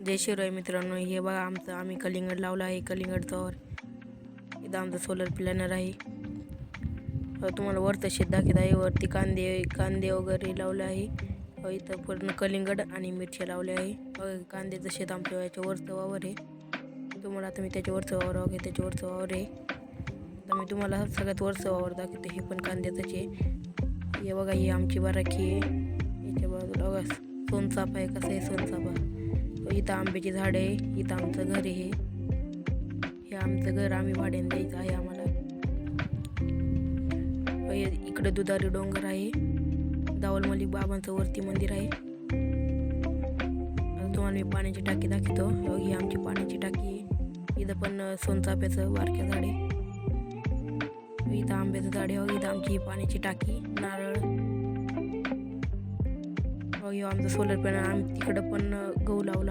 जय शिवराय मित्रांनो, हे बघा आम्ही कलिंगड लावलं आहे. कलिंगडचा वर इथं आमचं सोलर प्लॅनर आहे. तुम्हाला वरचं शेत दाखवत आहे. वरती कांदे वगैरे लावले आहे. इथं पूर्ण कलिंगड आणि मिरच्या लावल्या आहे. कांद्याचं शेत आमच्या याच्या वरचं वावर आहे. तुम्हाला आता मी त्याच्या वरचं वावर आहे. त्याच्या वरचं वावर आहे. आता मी तुम्हाला सगळ्यात वरचं वावर दाखवते. हे पण कांद्याचंच आहे. हे बघा, ही आमची बाराखी आहे. याच्या बाजूला बघा सोनचाफा आहे. कसं आहे सोनचाफा. इथं आंब्याची झाडं आहे. इथं आमचं घर आहे. हे आमचं घर आम्ही भाड्याने द्यायचं आहे आम्हाला. इकडे दुधारी डोंगर आहे. दावल मलिक बाबांचं वरती मंदिर आहे. तुम्हाला मी पाण्याची टाकी दाखवतो. ही आमची पाण्याची टाकी आहे. इथं पण सोनचाफ्याचं बारक्या झाड आहे. इथं आंब्याचं झाड आहे. इथं आमची पाण्याची टाकी, नारळ. आमचं सोलर पॅनल. आम्ही तिकडं पण गहू लावला.